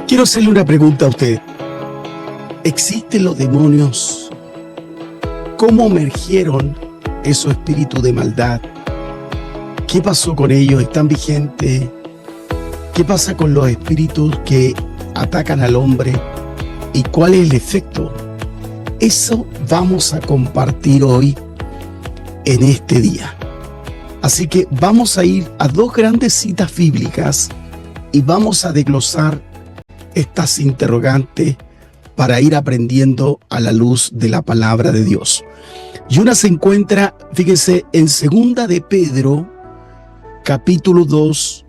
Quiero hacerle una pregunta a usted. ¿Existen los demonios? ¿Cómo emergieron esos espíritus de maldad? ¿Qué pasó con ellos? ¿Están vigentes? ¿Qué pasa con los espíritus que atacan al hombre? ¿Y cuál es el efecto? Eso vamos a compartir hoy en este día. Así que vamos a ir a dos grandes citas bíblicas y vamos a desglosar estas interrogantes para ir aprendiendo a la luz de la palabra de Dios. Y una se encuentra, fíjense, en 2 de Pedro, capítulo 2,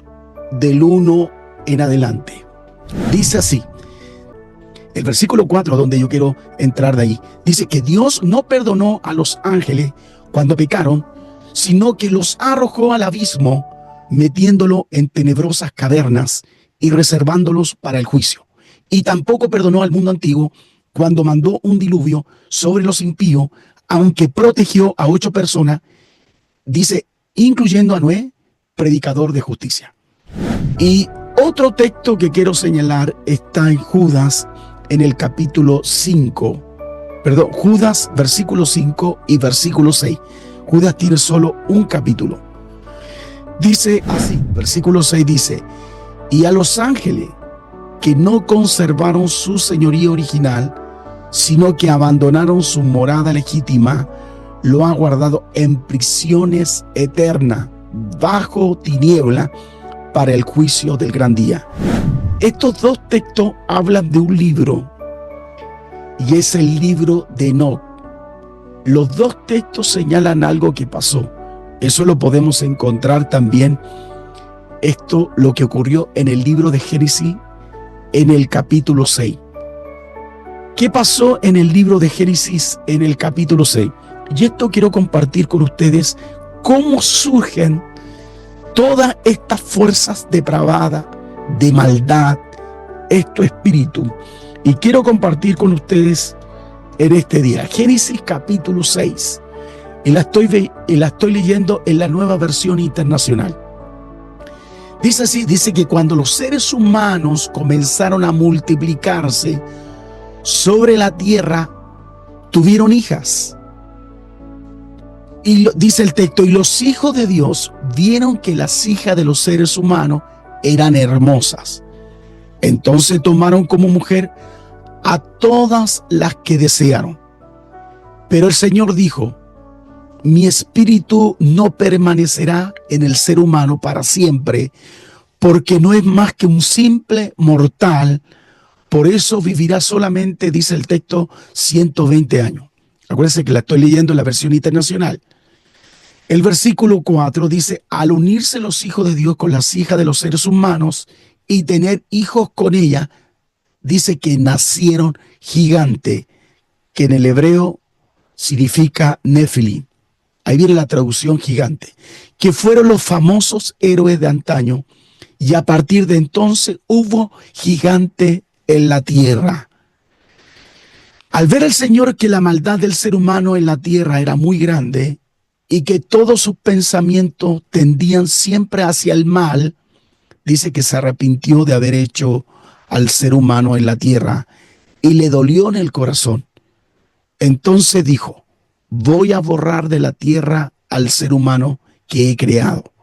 del 1 en adelante. Dice así, el versículo 4, donde yo quiero entrar de ahí, dice que Dios no perdonó a los ángeles cuando pecaron, sino que los arrojó al abismo, metiéndolo en tenebrosas cavernas y reservándolos para el juicio. Y tampoco perdonó al mundo antiguo cuando mandó un diluvio sobre los impíos, aunque protegió a 8 personas, dice, incluyendo a Noé, predicador de justicia. Y otro texto que quiero señalar está en Judas, en el capítulo 5. Judas, versículo 5 y versículo 6. Judas tiene solo un capítulo. Dice así, versículo 6 dice, y a los ángeles que no conservaron su señoría original, sino que abandonaron su morada legítima, lo ha guardado en prisiones eternas, bajo tiniebla, para el juicio del gran día. Estos dos textos hablan de un libro, y es el libro de Enoc. Los dos textos señalan algo que pasó. Eso lo podemos encontrar también, lo que ocurrió en el libro de Génesis, en el capítulo 6. ¿Qué pasó en el libro de Génesis en el capítulo 6? Y esto quiero compartir con ustedes cómo surgen todas estas fuerzas depravadas, de maldad, estos espíritus. Y quiero compartir con ustedes en este día. Génesis capítulo 6. Y la estoy leyendo en la Nueva Versión Internacional. Dice así, dice que cuando los seres humanos comenzaron a multiplicarse sobre la tierra, tuvieron hijas. Y dice el texto, y los hijos de Dios vieron que las hijas de los seres humanos eran hermosas. Entonces tomaron como mujer a todas las que desearon. Pero el Señor dijo, mi espíritu no permanecerá en el ser humano para siempre, porque no es más que un simple mortal. Por eso vivirá solamente, dice el texto, 120 años. Acuérdense que la estoy leyendo en la versión internacional. El versículo 4 dice, al unirse los hijos de Dios con las hijas de los seres humanos y tener hijos con ellas, dice que nacieron gigantes, que en el hebreo significa Nefilim. Ahí viene la traducción gigante, que fueron los famosos héroes de antaño, y a partir de entonces hubo gigante en la tierra. Al ver el Señor que la maldad del ser humano en la tierra era muy grande y que todos sus pensamientos tendían siempre hacia el mal, dice que se arrepintió de haber hecho al ser humano en la tierra y le dolió en el corazón. Entonces dijo, voy a borrar de la tierra al ser humano que he creado.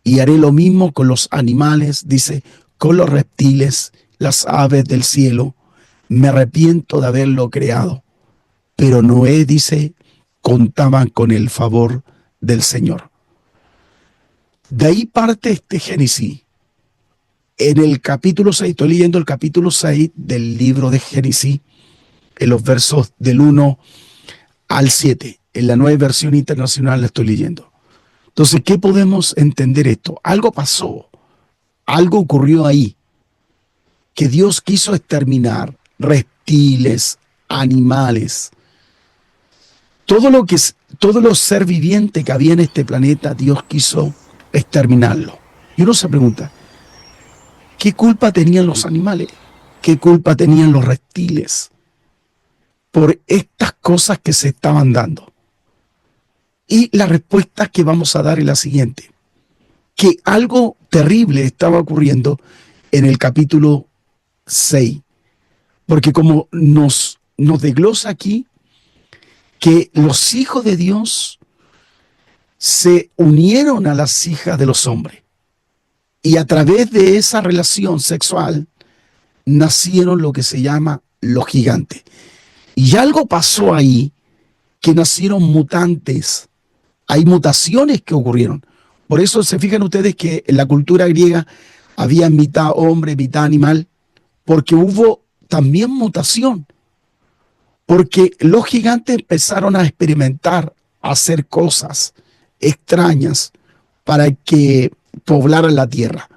Y haré lo mismo con los animales, dice, con los reptiles, las aves del cielo. Me arrepiento de haberlo creado. Pero Noé, dice, contaban con el favor del Señor. De ahí parte este Génesis. En el capítulo 6, estoy leyendo el capítulo 6 del libro de Génesis, en los versos del 1 al 7. En la Nueva Versión Internacional la estoy leyendo. Entonces, ¿qué podemos entender esto? Algo pasó, algo ocurrió ahí, que Dios quiso exterminar reptiles, animales, todo lo ser viviente que había en este planeta, Dios quiso exterminarlo. Y uno se pregunta, ¿qué culpa tenían los animales? ¿Qué culpa tenían los reptiles por estas cosas que se estaban dando? Y la respuesta que vamos a dar es la siguiente, que algo terrible estaba ocurriendo en el capítulo 6. Porque como nos desglosa aquí, que los hijos de Dios se unieron a las hijas de los hombres. Y a través de esa relación sexual nacieron lo que se llama los gigantes. Y algo pasó ahí, que nacieron mutantes. Hay mutaciones que ocurrieron. Por eso se fijan ustedes que en la cultura griega había mitad hombre, mitad animal, porque hubo también mutación. Porque los gigantes empezaron a experimentar, a hacer cosas extrañas para que poblaran la tierra.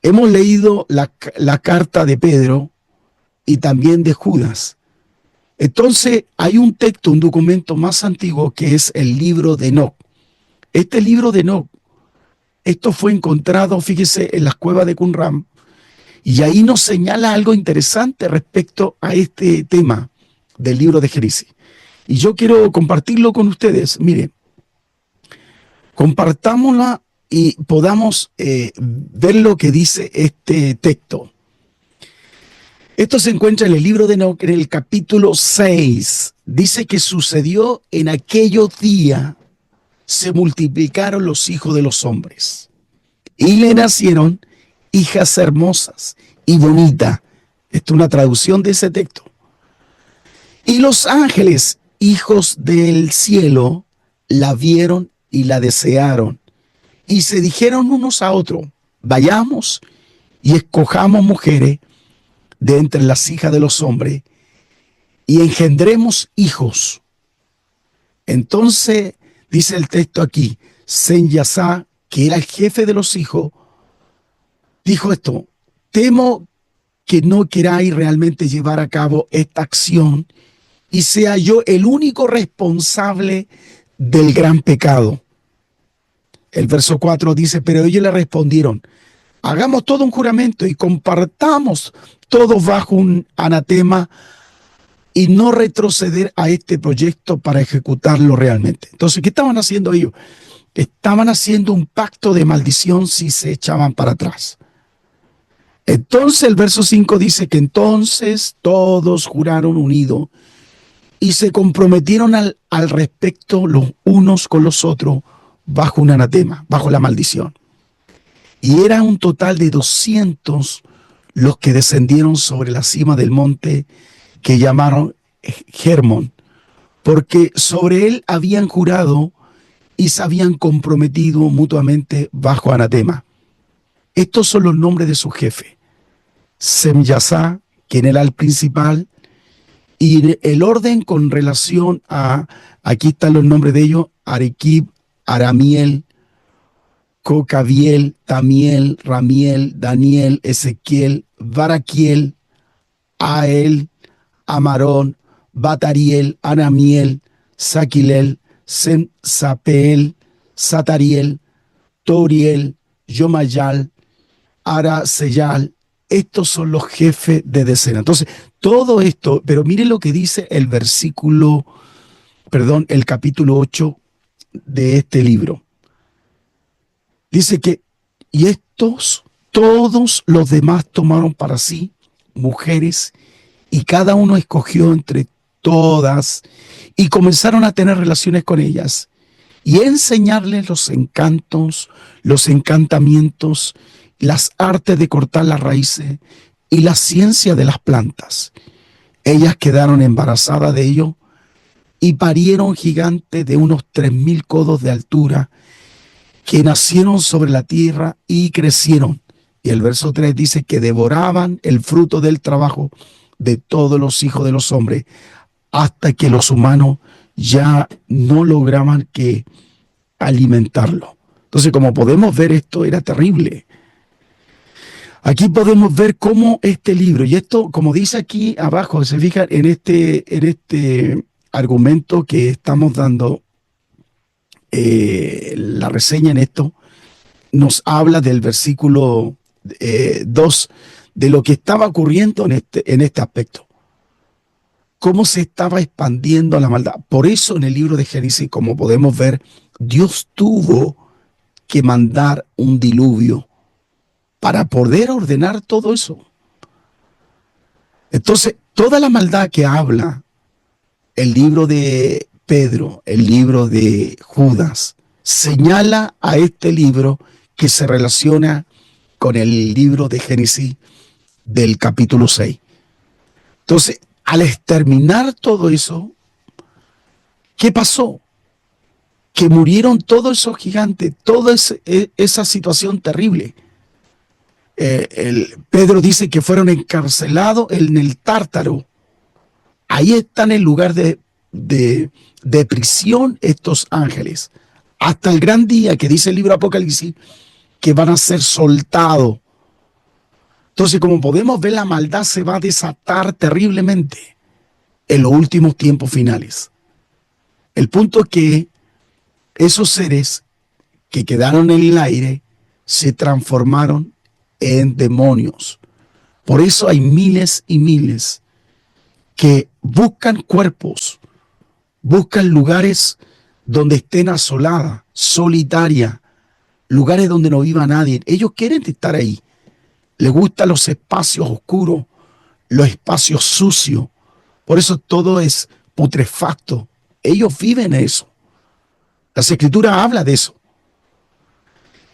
Hemos leído la carta de Pedro y también de Judas. Entonces hay un texto, un documento más antiguo que es el libro de Enoc. Este libro de Enoc, esto fue encontrado, fíjese, en las cuevas de Qumran, y ahí nos señala algo interesante respecto a este tema del libro de Génesis. Y yo quiero compartirlo con ustedes. Miren, compartámosla y podamos ver lo que dice este texto. Esto se encuentra en el libro de Enoc, en el capítulo 6. Dice que sucedió en aquellos días, se multiplicaron los hijos de los hombres y le nacieron hijas hermosas y bonitas. Esto es una traducción de ese texto. Y los ángeles, hijos del cielo, la vieron y la desearon. Y se dijeron unos a otros, vayamos y escojamos mujeres de entre las hijas de los hombres y engendremos hijos. Entonces, dice el texto aquí, Sen-Yasá, que era el jefe de los hijos, dijo esto: temo que no queráis realmente llevar a cabo esta acción y sea yo el único responsable del gran pecado. El verso 4 dice, pero ellos le respondieron, hagamos todo un juramento y compartamos todos bajo un anatema y no retroceder a este proyecto para ejecutarlo realmente. Entonces, ¿qué estaban haciendo ellos? Estaban haciendo un pacto de maldición si se echaban para atrás. Entonces el verso 5 dice que entonces todos juraron unidos y se comprometieron al respecto los unos con los otros bajo un anatema, bajo la maldición. Y era un total de 200 los que descendieron sobre la cima del monte que llamaron Hermón, porque sobre él habían jurado y se habían comprometido mutuamente bajo anatema. Estos son los nombres de su jefe. Sem-Yasá, quien era el principal, y el orden con relación a, aquí están los nombres de ellos, Arequib, Aramiel, Cocabiel, Tamiel, Ramiel, Daniel, Ezequiel, Baraquiel, Ael, Amarón, Batariel, Anamiel, Saquilel, Sapeel, Satariel, Toriel, Yomayal, Araseyal. Estos son los jefes de decena. Entonces, todo esto, pero miren lo que dice el el capítulo 8 de este libro. Dice que, y estos, todos los demás tomaron para sí mujeres y cada uno escogió entre todas y comenzaron a tener relaciones con ellas y enseñarles los encantos, los encantamientos, las artes de cortar las raíces y la ciencia de las plantas. Ellas quedaron embarazadas de ello y parieron gigantes de unos 3,000 codos de altura que nacieron sobre la tierra y crecieron. Y el verso 3 dice que devoraban el fruto del trabajo de todos los hijos de los hombres hasta que los humanos ya no lograban que alimentarlo. Entonces, como podemos ver, esto era terrible. Aquí podemos ver cómo este libro, y esto, como dice aquí abajo, se fijan en este argumento que estamos dando, la reseña en esto, nos habla del versículo 2, de lo que estaba ocurriendo en este aspecto. Cómo se estaba expandiendo la maldad. Por eso en el libro de Génesis, como podemos ver, Dios tuvo que mandar un diluvio para poder ordenar todo eso. Entonces, toda la maldad que habla el libro de Pedro, el libro de Judas, señala a este libro que se relaciona con el libro de Génesis del capítulo 6. Entonces, al exterminar todo eso, ¿qué pasó? Que murieron todos esos gigantes, toda esa situación terrible. Pedro dice que fueron encarcelados en el Tártaro. Ahí están en lugar de prisión estos ángeles. Hasta el gran día que dice el libro Apocalipsis que van a ser soltados. Entonces, como podemos ver, la maldad se va a desatar terriblemente en los últimos tiempos finales. El punto es que esos seres que quedaron en el aire se transformaron en demonios. Por eso hay miles y miles que buscan cuerpos, buscan lugares donde estén asoladas, solitarias, lugares donde no viva nadie. Ellos quieren estar ahí. Les gustan los espacios oscuros, los espacios sucios. Por eso todo es putrefacto. Ellos viven eso. Las Escrituras hablan de eso.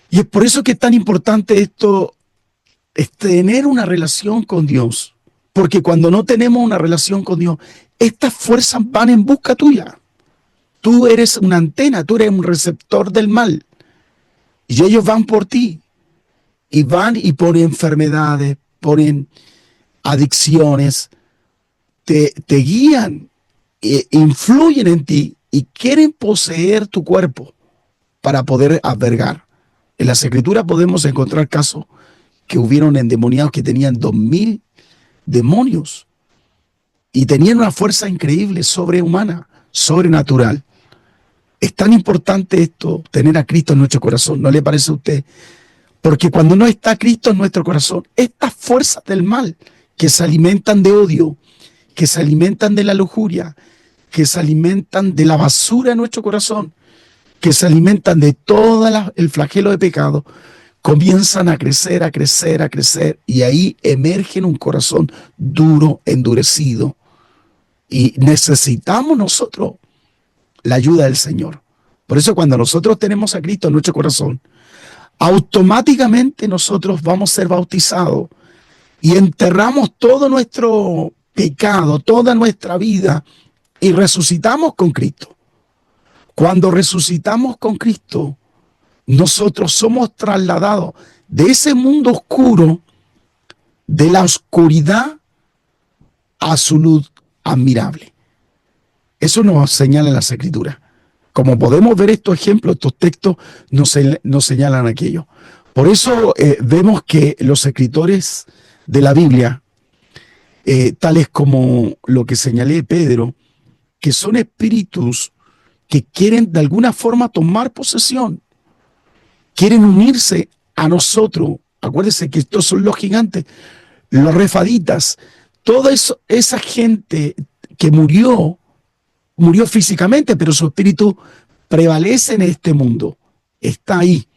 Y es por eso que es tan importante esto, es tener una relación con Dios. Porque cuando no tenemos una relación con Dios, estas fuerzas van en busca tuya. Tú eres una antena, tú eres un receptor del mal. Y ellos van por ti. Y van y ponen enfermedades, ponen adicciones, te guían, influyen en ti y quieren poseer tu cuerpo para poder albergar. En las Escrituras podemos encontrar casos que hubieron endemoniados que tenían 2000 demonios y tenían una fuerza increíble, sobrehumana, sobrenatural. Es tan importante esto, tener a Cristo en nuestro corazón, ¿no le parece a usted? Porque cuando no está Cristo en nuestro corazón, estas fuerzas del mal que se alimentan de odio, que se alimentan de la lujuria, que se alimentan de la basura de nuestro corazón, que se alimentan de todo el flagelo de pecado, comienzan a crecer, a crecer, a crecer, y ahí emergen un corazón duro, endurecido. Y necesitamos nosotros la ayuda del Señor. Por eso cuando nosotros tenemos a Cristo en nuestro corazón, automáticamente nosotros vamos a ser bautizados y enterramos todo nuestro pecado, toda nuestra vida y resucitamos con Cristo. Cuando resucitamos con Cristo, nosotros somos trasladados de ese mundo oscuro, de la oscuridad a su luz admirable. Eso nos señala en las Escrituras. Como podemos ver estos ejemplos, estos textos nos señalan aquello. Por eso vemos que los escritores de la Biblia, tales como lo que señalé Pedro, que son espíritus que quieren de alguna forma tomar posesión, quieren unirse a nosotros. Acuérdense que estos son los gigantes, los refaditas, toda esa gente que murió físicamente, pero su espíritu prevalece en este mundo, está ahí.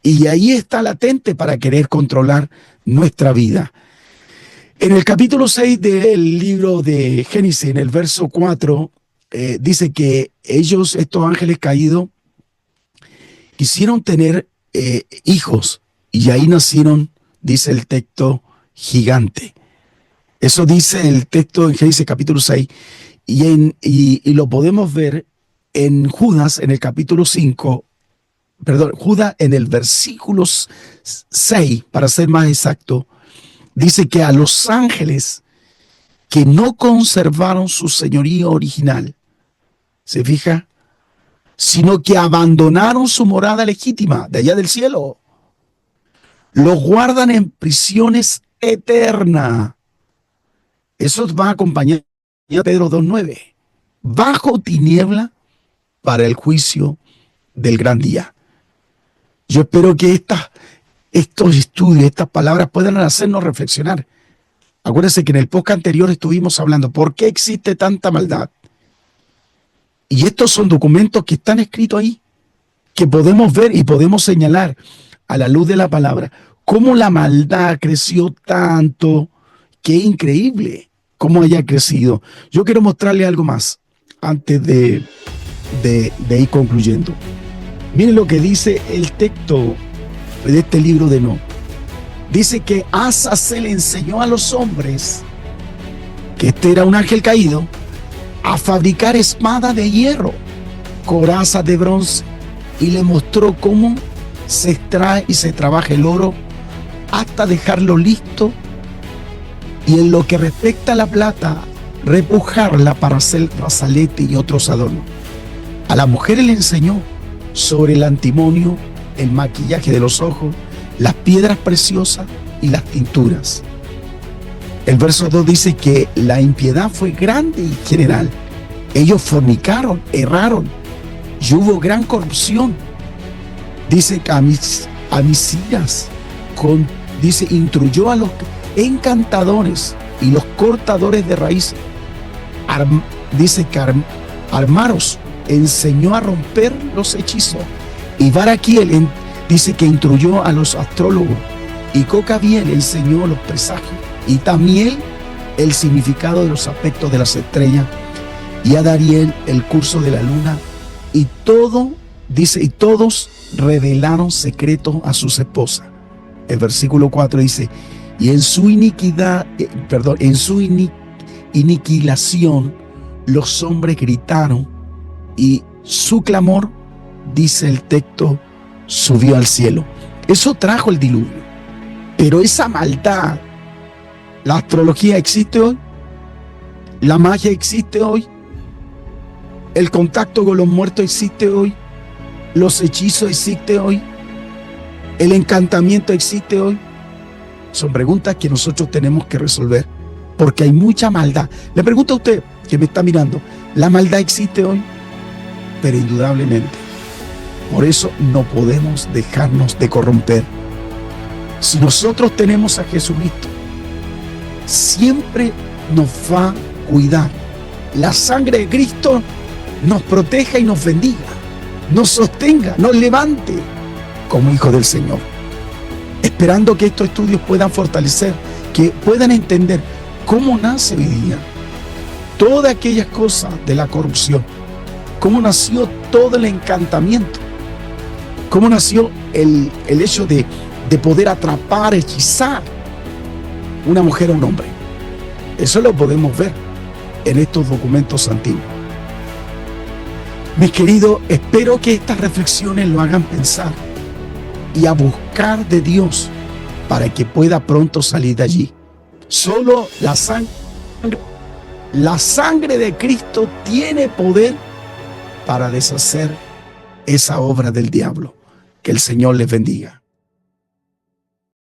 Y ahí está latente para querer controlar nuestra vida. En el capítulo 6 del libro de Génesis, en el verso 4, dice que ellos, estos ángeles caídos, quisieron tener hijos, y ahí nacieron, dice el texto, gigante. Eso dice el texto en Génesis capítulo 6, y lo podemos ver en Judas, en el capítulo 5, Judas en el versículo 6, para ser más exacto, dice que a los ángeles que no conservaron su señorío original, ¿se fija? Sino que abandonaron su morada legítima de allá del cielo, los guardan en prisiones eternas. Eso va acompañado de Pedro 2:9, bajo tiniebla para el juicio del gran día. Yo espero que estos estudios, estas palabras puedan hacernos reflexionar. Acuérdense que en el podcast anterior estuvimos hablando por qué existe tanta maldad. Y estos son documentos que están escritos ahí, que podemos ver y podemos señalar a la luz de la palabra cómo la maldad creció tanto qué increíble cómo haya crecido. Yo quiero mostrarle algo más antes de ir concluyendo. Miren lo que dice el texto de este libro de No. Dice que Asa se le enseñó a los hombres, que este era un ángel caído, a fabricar espadas de hierro, corazas de bronce, y le mostró cómo se extrae y se trabaja el oro hasta dejarlo listo, y en lo que respecta a la plata, repujarla para hacer brazalete y otros adornos. A la mujer le enseñó sobre el antimonio, el maquillaje de los ojos, las piedras preciosas y las tinturas. El verso 2 dice que la impiedad fue grande y general. Ellos fornicaron, erraron y hubo gran corrupción. Dice que Amisías dice, instruyó a los encantadores y los cortadores de raíces. Dice que Armaros enseñó a romper los hechizos. Y Baraquiel dice que instruyó a los astrólogos. Y Cocabiel enseñó los presagios. Y Tamiel el significado de los aspectos de las estrellas. Y a Dariel el curso de la luna. Y todo, dice, y todos revelaron secretos a sus esposas. El versículo 4 dice, y en su iniquidad, en su iniquilación los hombres gritaron, y su clamor, dice el texto, subió al cielo. Eso trajo el diluvio. Pero esa maldad, la astrología existe hoy, la magia existe hoy, el contacto con los muertos existe hoy, los hechizos existen hoy, el encantamiento existe hoy. Son preguntas que nosotros tenemos que resolver, porque hay mucha maldad. Le pregunto a usted que me está mirando, ¿la maldad existe hoy? Pero indudablemente. Por eso no podemos dejarnos de corromper. Si nosotros tenemos a Jesucristo, siempre nos va a cuidar. La sangre de Cristo nos proteja y nos bendiga, nos sostenga, nos levante como hijos del Señor. Esperando que estos estudios puedan fortalecer, que puedan entender cómo nace hoy día todas aquellas cosas de la corrupción, cómo nació todo el encantamiento, cómo nació el hecho de poder atrapar, hechizar una mujer o un hombre. Eso lo podemos ver en estos documentos antiguos. Mis queridos, espero que estas reflexiones lo hagan pensar y a buscar de Dios para que pueda pronto salir de allí. Solo la sangre de Cristo tiene poder para deshacer esa obra del diablo. Que el Señor les bendiga.